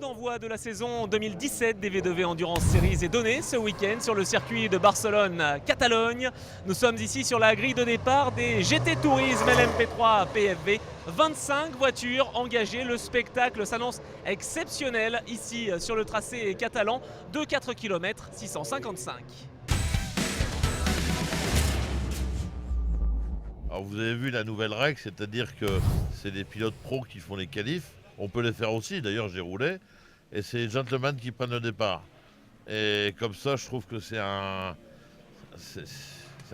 d'envoi de la saison 2017 des V2V Endurance Series est donné ce week-end sur le circuit de Barcelone-Catalogne. Nous sommes ici sur la grille de départ des GT Tourisme LMP3 PFV. 25 voitures engagées, le spectacle s'annonce exceptionnel ici sur le tracé catalan de 4 km 655. Alors vous avez vu la nouvelle règle, c'est-à-dire que c'est des pilotes pros qui font les qualifs. On peut les faire aussi, d'ailleurs j'ai roulé. Et c'est les gentlemen qui prennent le départ. Et comme ça, je trouve que c'est un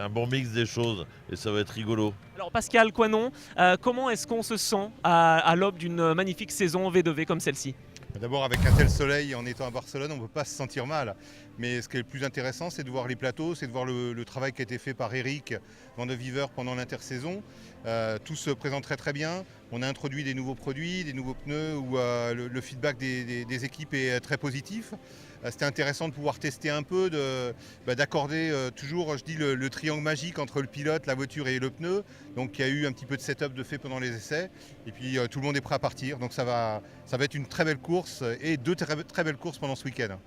bon mix des choses. Et ça va être rigolo. Alors Pascal Coinon, comment est-ce qu'on se sent à l'aube d'une magnifique saison V2V comme celle-ci ? D'abord, avec un tel soleil, en étant à Barcelone, on ne peut pas se sentir mal. Mais ce qui est le plus intéressant, c'est de voir les plateaux, c'est de voir le travail qui a été fait par Eric Van de Viver pendant l'intersaison. Tout se présente très très bien. On a introduit des nouveaux produits, des nouveaux pneus, où le feedback des équipes est très positif. C'était intéressant de pouvoir tester un peu, d'accorder toujours, je dis, le triangle magique entre le pilote, la voiture et le pneu. Donc il y a eu un petit peu de setup de fait pendant les essais. Et puis tout le monde est prêt à partir. Donc ça va être une très belle course et deux très belles courses pendant ce week-end.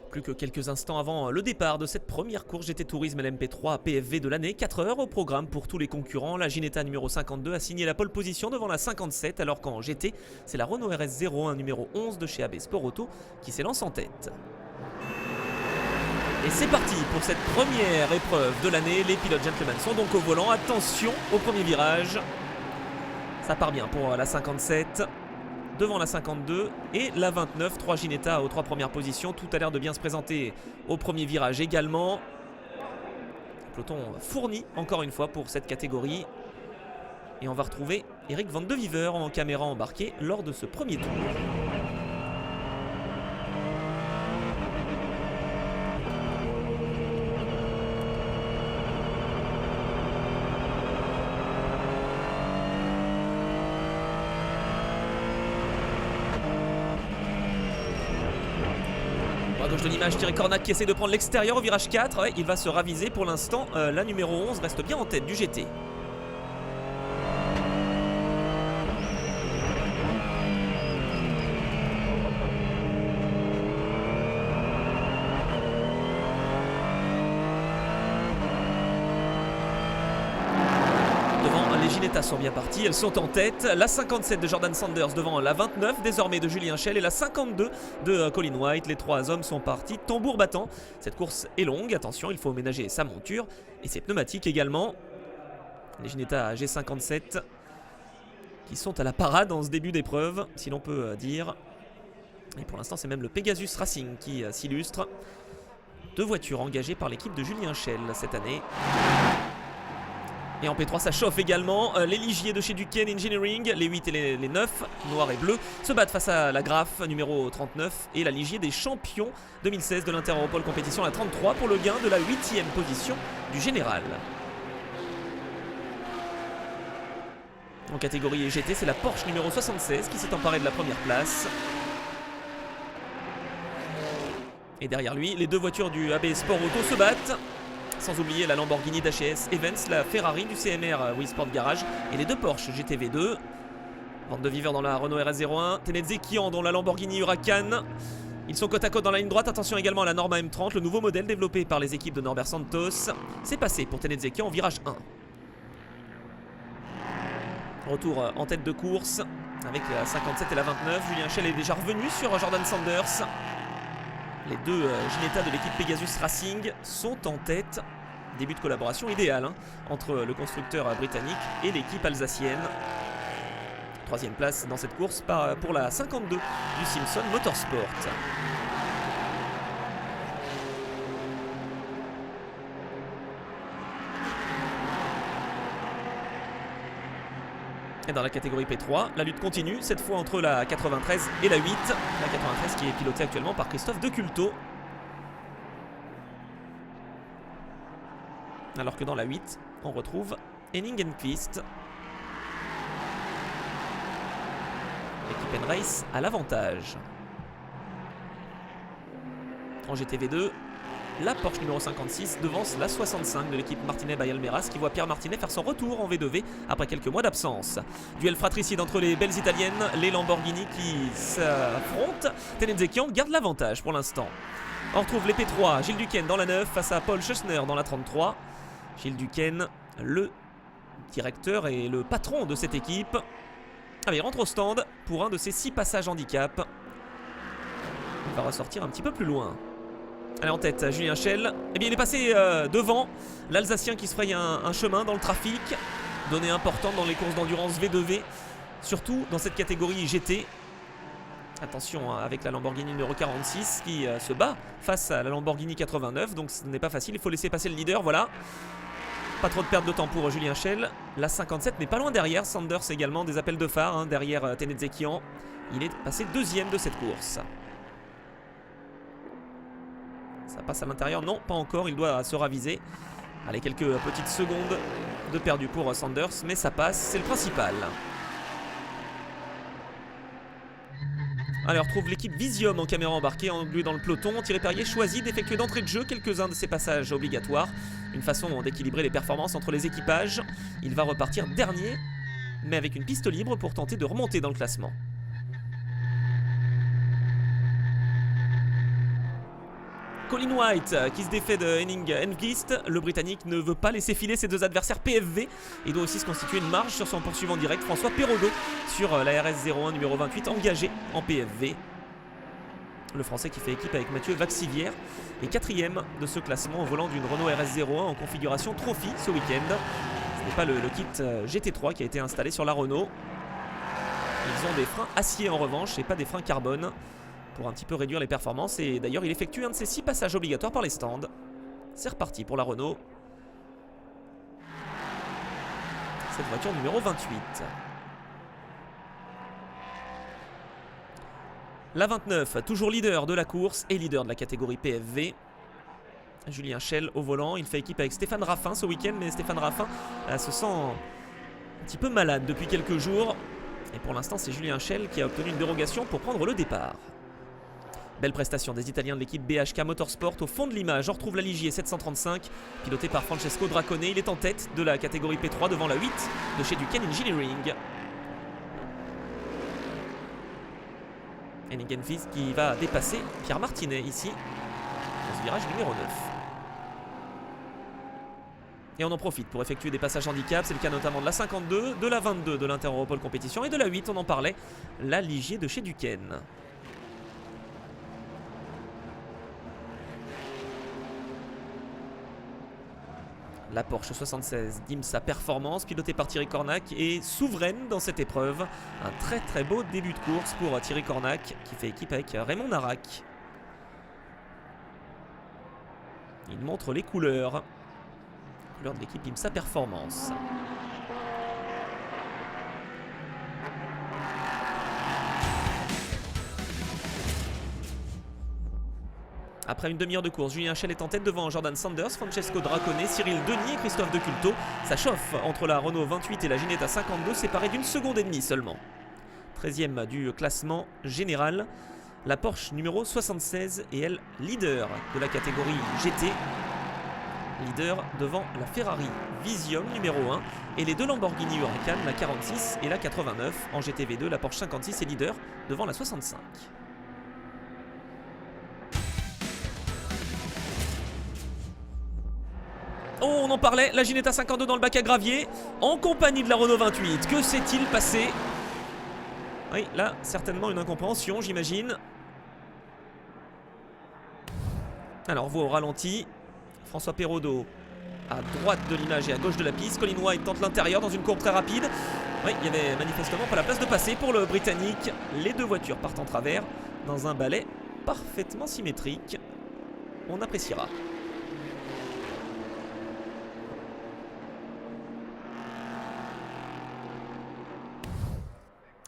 Plus que quelques instants avant le départ de cette première course GT Tourisme LMP3 PFV de l'année, 4 heures au programme pour tous les concurrents. La Ginetta numéro 52 a signé la pole position devant la 57, alors qu'en GT, c'est la Renault RS01 numéro 11 de chez AB Sport Auto qui s'élance en tête. Et c'est parti pour cette première épreuve de l'année. Les pilotes gentlemen sont donc au volant. Attention au premier virage. Ça part bien pour la 57. Devant la 52 et la 29, 3 Ginetta aux 3 premières positions. Tout a l'air de bien se présenter au premier virage également. Peloton fourni encore une fois pour cette catégorie. Et on va retrouver Eric Van de Viver en caméra embarquée lors de ce premier tour. À gauche de l'image, Thierry Cornac qui essaie de prendre l'extérieur au virage 4. Ouais, il va se raviser pour l'instant. La numéro 11 reste bien en tête du GT. Les Ginetta sont bien partis, elles sont en tête. La 57 de Jordan Sanders devant la 29 désormais de Julien Schell et la 52 de Colin White. Les 3 hommes sont partis tambour battant. Cette course est longue, attention, il faut ménager sa monture et ses pneumatiques également. Les Ginetta G57 qui sont à la parade en ce début d'épreuve, si l'on peut dire. Et pour l'instant, c'est même le Pegasus Racing qui s'illustre. 2 voitures engagées par l'équipe de Julien Schell cette année. Et en P3 ça chauffe également, les Ligiers de chez Duquesne Engineering, les 8 et les 9, noirs et bleus, se battent face à la Graf numéro 39 et la Ligier des champions 2016 de l'Inter-Europol Compétition, la 33 pour le gain de la 8e position du général. En catégorie GT, c'est la Porsche numéro 76 qui s'est emparée de la première place. Et derrière lui, les 2 voitures du AB Sport Auto se battent. Sans oublier la Lamborghini d'HS Evans, la Ferrari du CMR Wii Sport Garage et les 2 Porsche GTV2. Van de Viver dans la Renault RS01, Tenez Kian dans la Lamborghini Huracan. Ils sont côte à côte dans la ligne droite. Attention également à la Norma M30, le nouveau modèle développé par les équipes de Norbert Santos. C'est passé pour Tenez Kian en virage 1. Retour en tête de course avec la 57 et la 29. Julien Schell est déjà revenu sur Jordan Sanders. Les 2 Ginetta de l'équipe Pegasus Racing sont en tête. Début de collaboration idéal entre le constructeur britannique et l'équipe alsacienne. 3e place dans cette course pour la 52 du Simpson Motorsport. Et dans la catégorie P3, la lutte continue, cette fois entre la 93 et la 8. La 93 qui est pilotée actuellement par Christophe Deculto. Alors que dans la 8, on retrouve Henning Enquist. L'équipe Enrace a l'avantage. En GTV2, La Porsche numéro 56 devance la 65 de l'équipe Martinet by Almeras qui voit Pierre Martinet faire son retour en V2V après quelques mois d'absence. Duel fratricide entre les belles italiennes, les Lamborghini qui s'affrontent. Tenezekian garde l'avantage pour l'instant. On retrouve les P3, Gilles Duquesne dans la 9 face à Paul Schussner dans la 33. Gilles Duquesne, le directeur et le patron de cette équipe. Allez, il rentre au stand pour un de ses 6 passages handicap. Il va ressortir un petit peu plus loin. Allez, en tête, Julien Schell. Eh bien, il est passé devant l'Alsacien qui se fraye un chemin dans le trafic. Donnée importante dans les courses d'endurance V2V. Surtout dans cette catégorie GT. Attention avec la Lamborghini numéro 46 qui se bat face à la Lamborghini 89. Donc ce n'est pas facile, il faut laisser passer le leader, voilà. Pas trop de perte de temps pour Julien Schell. La 57 n'est pas loin derrière. Sanders également, des appels de phare hein, derrière Tenezekian. Il est passé deuxième de cette course. Ça passe à l'intérieur, non, pas encore, il doit se raviser. Allez, quelques petites secondes de perdu pour Sanders, mais ça passe, c'est le principal. Allez, on retrouve l'équipe Visium en caméra embarquée, engluée dans le peloton. Thierry Perrier choisit d'effectuer d'entrée de jeu quelques-uns de ses passages obligatoires. Une façon d'équilibrer les performances entre les équipages. Il va repartir dernier, mais avec une piste libre pour tenter de remonter dans le classement. Colin White qui se défait de Henning Enqvist. Le Britannique ne veut pas laisser filer ses 2 adversaires PFV et doit aussi se constituer une marge sur son poursuivant direct François Perraudot sur la RS01 numéro 28 engagé en PFV. Le Français qui fait équipe avec Mathieu Vaxivière est 4e de ce classement au volant d'une Renault RS01 en configuration Trophy ce week-end. Ce n'est pas le kit GT3 qui a été installé sur la Renault. Ils ont des freins acier en revanche et pas des freins carbone, pour un petit peu réduire les performances. Et d'ailleurs il effectue un de ses 6 passages obligatoires par les stands. C'est reparti pour la Renault. Cette voiture numéro 28. La 29, toujours leader de la course et leader de la catégorie PFV. Julien Schell au volant, il fait équipe avec Stéphane Raffin ce week-end, mais Stéphane Raffin se sent un petit peu malade depuis quelques jours. Et pour l'instant c'est Julien Schell qui a obtenu une dérogation pour prendre le départ. Belle prestation des Italiens de l'équipe BHK Motorsport. Au fond de l'image, on retrouve la Ligier 735, pilotée par Francesco Dracone. Il est en tête de la catégorie P3 devant la 8 de chez Duquesne Engineering. Henning Enqvist qui va dépasser Pierre Martinet ici, dans ce virage numéro 9. Et on en profite pour effectuer des passages handicap. C'est le cas notamment de la 52, de la 22 de l'Inter-Europol Compétition et de la 8, on en parlait, la Ligier de chez Duquesne. La Porsche 76 d'IMSA Performance, pilotée par Thierry Cornac, est souveraine dans cette épreuve. Un très très beau début de course pour Thierry Cornac, qui fait équipe avec Raymond Narac. Il montre les couleurs. Les couleurs de l'équipe IMSA Performance. Après une demi-heure de course, Julien Schell est en tête devant Jordan Sanders, Francesco Dracone, Cyril Denis et Christophe Deculto. Ça chauffe entre la Renault 28 et la Ginetta 52, séparée d'1 seconde et demie seulement. 13e du classement général. La Porsche numéro 76 est elle leader de la catégorie GT. Leader devant la Ferrari Visium numéro 1 et les 2 Lamborghini Huracan, la 46 et la 89. En GTV2, la Porsche 56 est leader devant la 65. Oh, on en parlait, la Ginetta 52 dans le bac à gravier, en compagnie de la Renault 28. Que s'est-il passé? Oui, là, certainement une incompréhension, j'imagine. Alors, on voit au ralenti François Perraudot à droite de l'image et à gauche de la piste. Colin White tente l'intérieur dans une courbe très rapide. Oui, il y avait manifestement pas la place de passer pour le Britannique. Les 2 voitures partent en travers dans un balai parfaitement symétrique. On appréciera.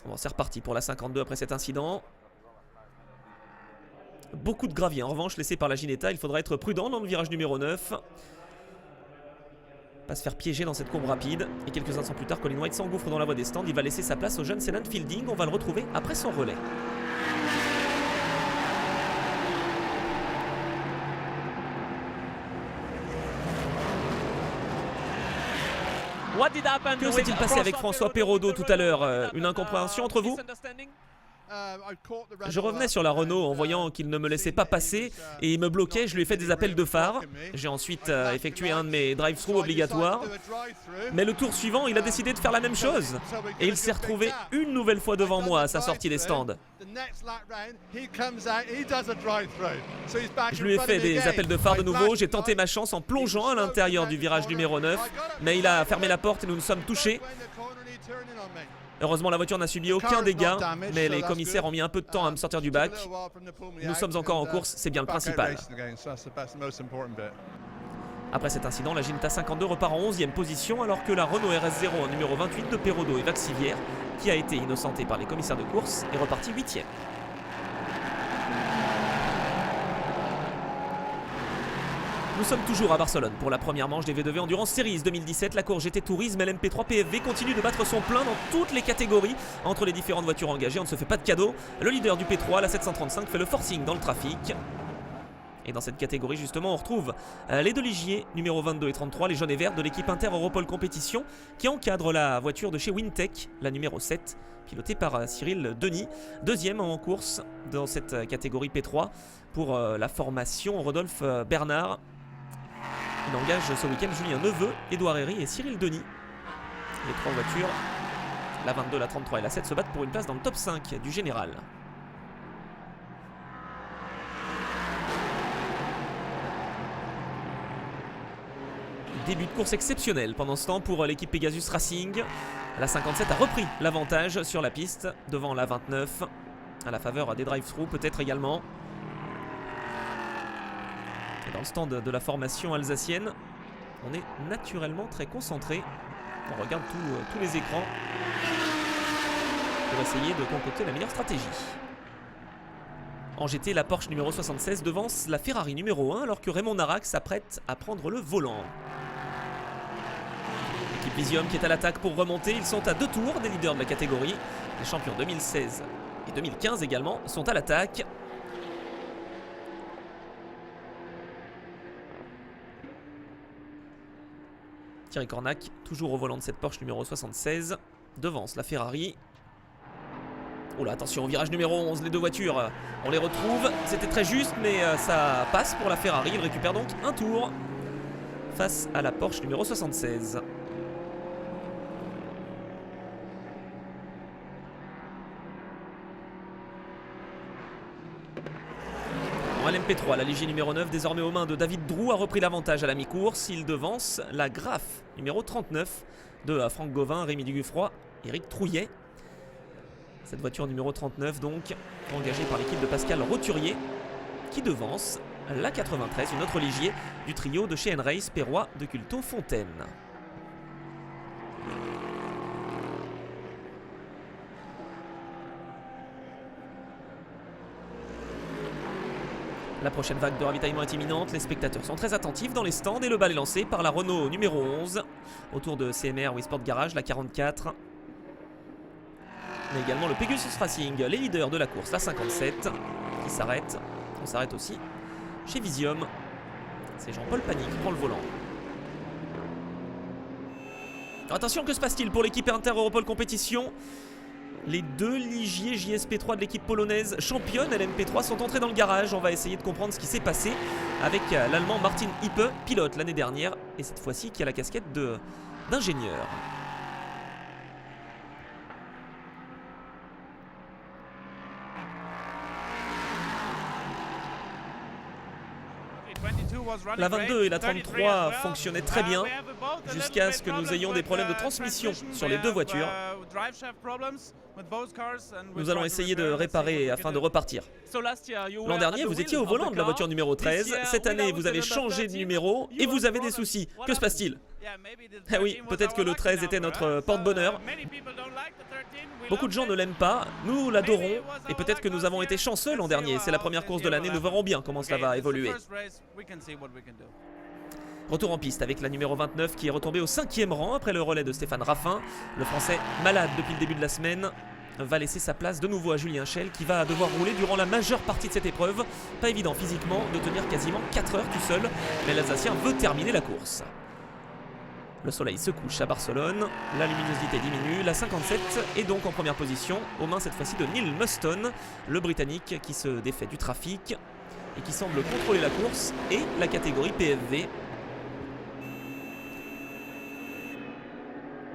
Bon, c'est reparti pour la 52 après cet incident. Beaucoup de gravier en revanche laissé par la Ginetta. Il faudra être prudent dans le virage numéro 9. Pas se faire piéger dans cette courbe rapide. Et quelques instants plus tard, Colin White s'engouffre dans la voie des stands. Il va laisser sa place au jeune Senan Fielding. On va le retrouver après son relais. Que s'est-il passé avec François Perraudot tout à l'heure? Une incompréhension entre vous? Je revenais sur la Renault en voyant qu'il ne me laissait pas passer et il me bloquait, je lui ai fait des appels de phare. J'ai ensuite effectué un de mes drive-through obligatoires. Mais le tour suivant, il a décidé de faire la même chose. Et il s'est retrouvé une nouvelle fois devant moi à sa sortie des stands. Je lui ai fait des appels de phare de nouveau, j'ai tenté ma chance en plongeant à l'intérieur du virage numéro 9. Mais il a fermé la porte et nous nous sommes touchés. Heureusement, la voiture n'a subi aucun dégât, mais les commissaires ont mis un peu de temps à me sortir du bac. Nous sommes encore en course, c'est bien le principal. Après cet incident, la Ginta 52 repart en 11e position, alors que la Renault RS0 numéro 28 de Perraudot et Vaxivière, qui a été innocenté par les commissaires de course, est repartie 8e. Nous sommes toujours à Barcelone pour la première manche des V2V Endurance Series 2017. La course GT Tourisme LMP3 PFV continue de battre son plein dans toutes les catégories entre les différentes voitures engagées. On ne se fait pas de cadeau. Le leader du P3, la 735, fait le forcing dans le trafic. Et dans cette catégorie, justement, on retrouve les deux Ligier, numéro 22 et 33, les jaunes et verts de l'équipe Inter Europol Compétition, qui encadre la voiture de chez Wintech, la numéro 7, pilotée par Cyril Denis. Deuxième en course dans cette catégorie P3 pour la formation Rodolphe Bernard. Il engage ce week-end Julien Neveu, Édouard Herry et Cyril Denis. Les trois voitures, la 22, la 33 et la 7, se battent pour une place dans le top 5 du général. Début de course exceptionnel pendant ce temps pour l'équipe Pegasus Racing. La 57 a repris l'avantage sur la piste devant la 29, à la faveur des drive-through peut-être également. Et dans le stand de la formation alsacienne, on est naturellement très concentré. On regarde tous les écrans pour essayer de concocter la meilleure stratégie. En GT, la Porsche numéro 76 devance la Ferrari numéro 1 alors que Raymond Narac s'apprête à prendre le volant. L'équipe Visium qui est à l'attaque pour remonter. Ils sont à 2 tours des leaders de la catégorie. Les champions 2016 et 2015 également sont à l'attaque. Thierry Cornac, toujours au volant de cette Porsche numéro 76, devance la Ferrari. Oula, attention au virage numéro 11, les deux voitures, on les retrouve. C'était très juste, mais ça passe pour la Ferrari. Il récupère donc un tour face à la Porsche numéro 76. En LMP3, la Ligier numéro 9, désormais aux mains de David Drou, a repris l'avantage à la mi-course. Il devance la Graf numéro 39 de Franck Gauvin, Rémi Duguffroy, Éric Trouillet. Cette voiture numéro 39 donc, engagée par l'équipe de Pascal Roturier, qui devance la 93, une autre Ligier du trio de chez N-Race, Perrois, de Culto, Fontaine. La prochaine vague de ravitaillement est imminente, les spectateurs sont très attentifs dans les stands et le bal est lancé par la Renault numéro 11 autour de CMR Wisport Garage, la 44. Mais également le Pegasus Racing, les leaders de la course, la 57 qui s'arrête. On s'arrête aussi chez Visium. C'est Jean-Paul Pagny qui prend le volant. Attention, que se passe-t-il pour l'équipe Inter Europol Compétition? Les deux Ligier JSP3 de l'équipe polonaise championne LMP3 sont entrés dans le garage. On va essayer de comprendre ce qui s'est passé avec l'Allemand Martin Hippe, pilote l'année dernière, et cette fois-ci qui a la casquette d'ingénieur. La 22 et la 33 fonctionnaient très bien jusqu'à ce que nous ayons des problèmes de transmission sur les deux voitures. Nous allons essayer de réparer afin de repartir. L'an dernier, vous étiez au volant de la voiture numéro 13. Cette année, vous avez changé de numéro et vous avez des soucis. Que se passe-t-il? Eh oui, peut-être que le 13 était notre porte-bonheur. Beaucoup de gens ne l'aiment pas, nous l'adorons, et peut-être que nous avons été chanceux l'an dernier. C'est la première course de l'année, nous verrons bien comment cela va évoluer. Retour en piste avec la numéro 29 qui est retombée au 5e rang après le relais de Stéphane Raffin. Le Français, malade depuis le début de la semaine, va laisser sa place de nouveau à Julien Schell qui va devoir rouler durant la majeure partie de cette épreuve. Pas évident physiquement de tenir quasiment 4 heures tout seul, mais l'Alsacien veut terminer la course. Le soleil se couche à Barcelone, la luminosité diminue, la 57 est donc en première position, aux mains cette fois-ci de Neil Muston, le Britannique qui se défait du trafic et qui semble contrôler la course et la catégorie PFV.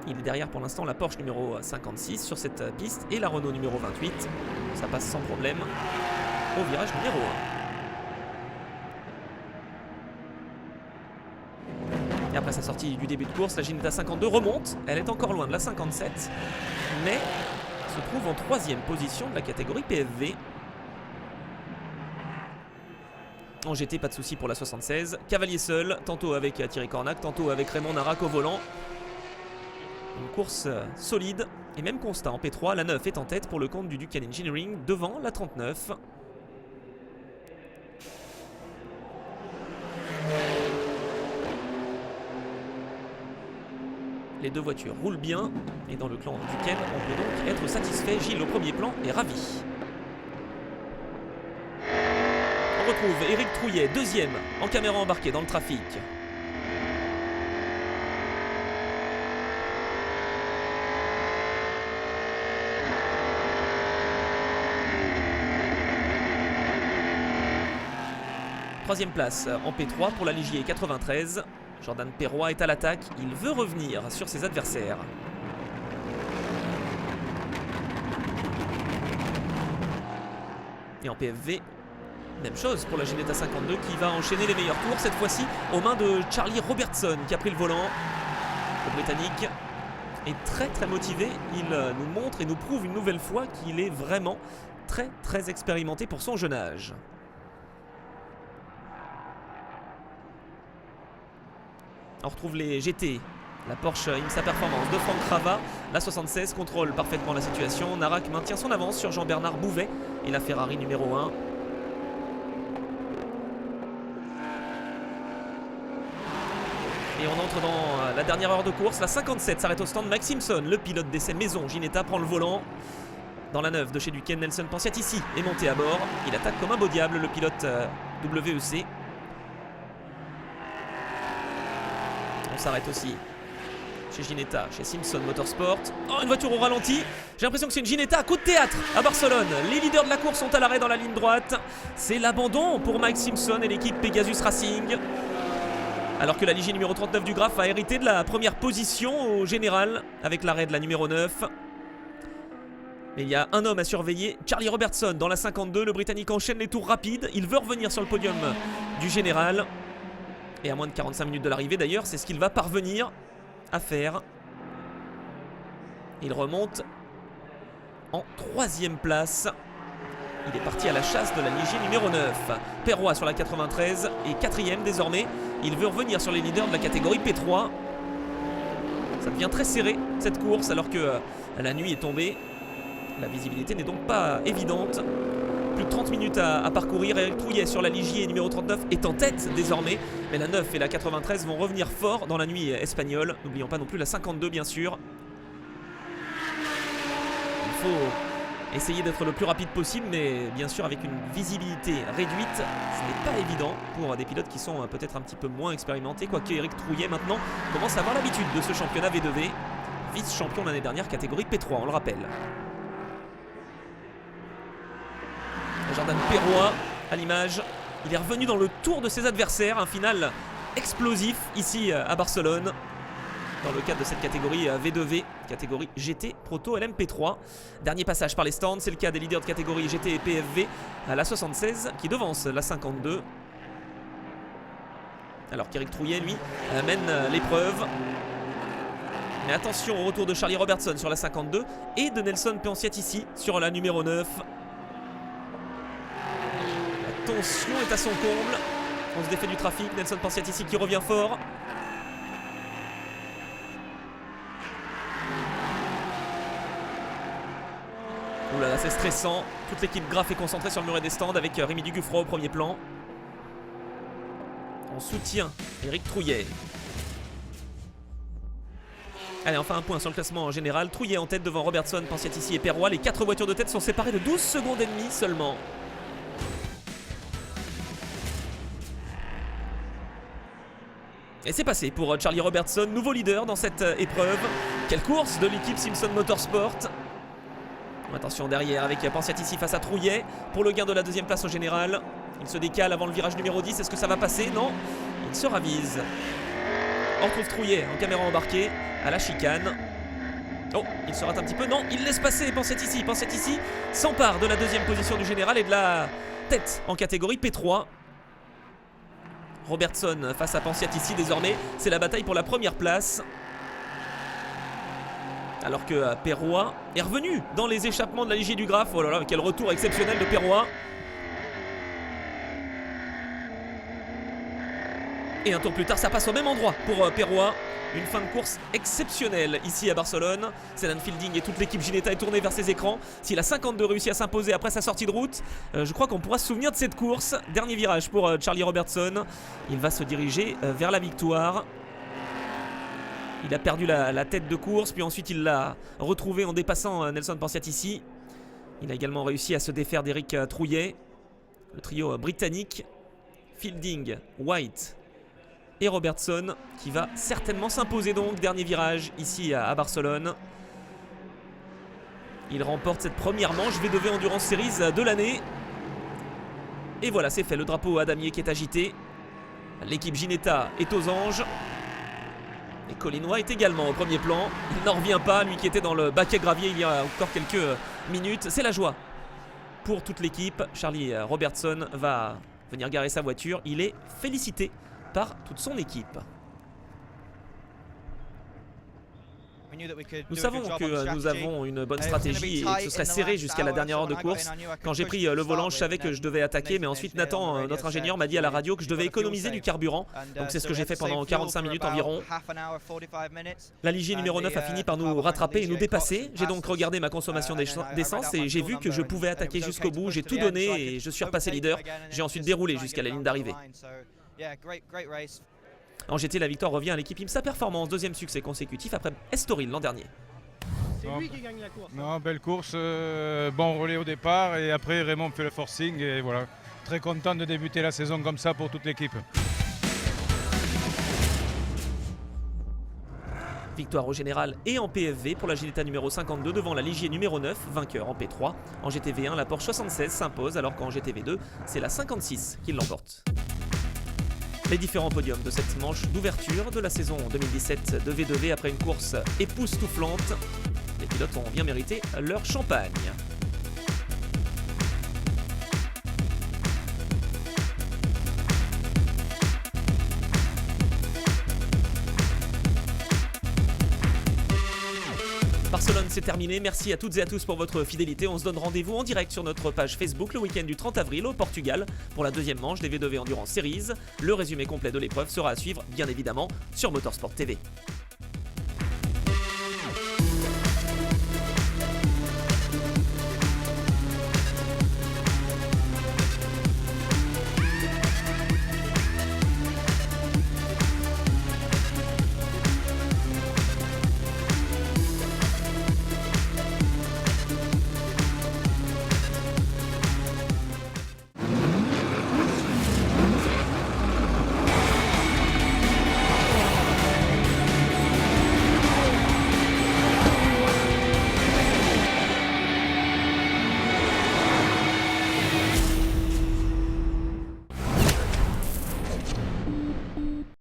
Il est derrière pour l'instant la Porsche numéro 56 sur cette piste et la Renault numéro 28. Ça passe sans problème au virage numéro 1. Et après sa sortie du début de course, la Ginetta 52 remonte. Elle est encore loin de la 57, mais se trouve en 3e position de la catégorie PFV. En GT, pas de souci pour la 76. Cavalier seul, tantôt avec Thierry Cornac, tantôt avec Raymond Narac au volant. Une course solide. Et même constat en P3, la 9 est en tête pour le compte du Ducati Engineering devant la 39. Les deux voitures roulent bien et dans le clan Duquesne, on peut donc être satisfait. Gilles au premier plan est ravi. On retrouve Éric Trouillet, deuxième en caméra embarquée dans le trafic. Troisième place en P3 pour la Ligier 93. Jordan Perrois est à l'attaque, il veut revenir sur ses adversaires. Et en PFV, même chose pour la Ginetta 52 qui va enchaîner les meilleurs tours, cette fois-ci aux mains de Charlie Robertson qui a pris le volant. Le Britannique est très motivé, il nous montre et nous prouve une nouvelle fois qu'il est vraiment très expérimenté pour son jeune âge. On retrouve les GT, la Porsche IMSA Performance de Franck Rava. La 76 contrôle parfaitement la situation. Narac maintient son avance sur Jean-Bernard Bouvet et la Ferrari numéro 1. Et on entre dans la dernière heure de course. La 57 s'arrête au stand. Mike Simpson, le pilote d'essai maison Ginetta, prend le volant. Dans la 9 de chez Duquesne, Nelson Pensiat-Ici est monté à bord. Il attaque comme un beau diable, le pilote WEC. On s'arrête aussi chez Ginetta, chez Simpson Motorsport. Oh, une voiture au ralenti. J'ai l'impression que c'est une Ginetta à coup de théâtre à Barcelone. Les leaders de la course sont à l'arrêt dans la ligne droite. C'est l'abandon pour Mike Simpson et l'équipe Pegasus Racing. Alors que la Ligier numéro 39 du Graph a hérité de la première position au général avec l'arrêt de la numéro 9. Mais il y a un homme à surveiller, Charlie Robertson dans la 52. Le Britannique enchaîne les tours rapides. Il veut revenir sur le podium du général. Et à moins de 45 minutes de l'arrivée d'ailleurs, c'est ce qu'il va parvenir à faire. Il remonte en 3e place. Il est parti à la chasse de la Ligier numéro 9. Perrois sur la 93 et 4e désormais. Il veut revenir sur les leaders de la catégorie P3. Ça devient très serré cette course alors que la nuit est tombée. La visibilité n'est donc pas évidente. Plus de 30 minutes à parcourir. Éric Trouillet sur la Ligier numéro 39 est en tête désormais. Mais la 9 et la 93 vont revenir fort dans la nuit espagnole. N'oublions pas non plus la 52 bien sûr. Il faut essayer d'être le plus rapide possible, mais bien sûr avec une visibilité réduite, ce n'est pas évident pour des pilotes qui sont peut-être un petit peu moins expérimentés. Quoique Éric Trouillet maintenant commence à avoir l'habitude de ce championnat V2V. Vice-champion l'année dernière, catégorie P3, on le rappelle. Jordan Perrois à l'image, il est revenu dans le tour de ses adversaires, un final explosif ici à Barcelone dans le cadre de cette catégorie V2V, catégorie GT Proto LMP3. Dernier passage par les stands, c'est le cas des leaders de catégorie GT et PFV à la 76 qui devance la 52. Alors qu'Éric Trouillet lui mène l'épreuve. Mais attention au retour de Charlie Robertson sur la 52 et de Nelson Pensiat-Ici sur la numéro 9. La tension est à son comble. On se défait du trafic. Nelson Pensiat-Ici qui revient fort. Ouh là là, c'est stressant. Toute l'équipe Graph est concentrée sur le muret des stands avec Rémi Duguffroy au premier plan. On soutient Éric Trouillet. Allez, enfin un point sur le classement en général. Trouillet en tête devant Robertson, Pensiat-Ici et Perrois. Les 4 voitures de tête sont séparées de 12 secondes et demie seulement. Et c'est passé pour Charlie Robertson, nouveau leader dans cette épreuve. Quelle course de l'équipe Simpson Motorsport. Attention derrière avec Pensiat ici face à Trouillet pour le gain de la deuxième place au général. Il se décale avant le virage numéro 10. Est-ce que ça va passer? Non. Il se ravise. On retrouve Trouillet en caméra embarquée à la chicane. Oh, il se rate un petit peu. Non, il laisse passer Pensiat ici. Pensiat ici s'empare de la deuxième position du général et de la tête en catégorie P3. Robertson face à Pensiat ici désormais. C'est la bataille pour la première place. Alors que Perrois est revenu dans les échappements de la Ligier du Graphe. Oh là là, quel retour exceptionnel de Perrois. Et un tour plus tard, ça passe au même endroit pour Perrois. Une fin de course exceptionnelle ici à Barcelone. Sedan Fielding et toute l'équipe Ginetta est tournée vers ses écrans. Si la 52 réussit à s'imposer après sa sortie de route, je crois qu'on pourra se souvenir de cette course. Dernier virage pour Charlie Robertson. Il va se diriger vers la victoire. Il a perdu la tête de course, puis ensuite il l'a retrouvé en dépassant Nelson Pensiat ici. Il a également réussi à se défaire d'Éric Trouillet. Le trio britannique, Fielding, White et Robertson, qui va certainement s'imposer donc. Dernier virage ici à Barcelone. Il remporte cette première manche V2V Endurance Series de l'année. Et voilà, c'est fait, le drapeau à damier qui est agité. L'équipe Ginetta est aux anges. Et Colin White également au premier plan. Il n'en revient pas, lui qui était dans le baquet gravier il y a encore quelques minutes. C'est la joie pour toute l'équipe. Charlie Robertson va venir garer sa voiture. Il est félicité par toute son équipe. Nous savons que nous avons une bonne stratégie et que ce serait serré jusqu'à la dernière heure de course. Quand j'ai pris le volant, je savais que je devais attaquer, mais ensuite Nathan, notre ingénieur, m'a dit à la radio que je devais économiser du carburant. Donc c'est ce que j'ai fait pendant 45 minutes environ. La Ligier numéro 9 a fini par nous rattraper et nous dépasser. J'ai donc regardé ma consommation d'essence et j'ai vu que je pouvais attaquer jusqu'au bout. J'ai tout donné et je suis repassé leader. J'ai ensuite déroulé jusqu'à la ligne d'arrivée. En GT, la victoire revient à l'équipe IMSA Performance, deuxième succès consécutif après Estoril l'an dernier. C'est lui qui gagne la course. Non, belle course, bon relais au départ et après Raymond fait le forcing et voilà. Très content de débuter la saison comme ça pour toute l'équipe. Victoire au général et en PFV pour la Ginetta numéro 52 devant la Ligier numéro 9, vainqueur en P3. En GTV1, la Porsche 76 s'impose alors qu'en GTV2, c'est la 56 qui l'emporte. Les différents podiums de cette manche d'ouverture de la saison 2017 de V2V après une course époustouflante. Les pilotes ont bien mérité leur champagne. Barcelone, c'est terminé. Merci à toutes et à tous pour votre fidélité. On se donne rendez-vous en direct sur notre page Facebook le week-end du 30 avril au Portugal pour la deuxième manche des V2V Endurance Series. Le résumé complet de l'épreuve sera à suivre, bien évidemment, sur Motorsport TV.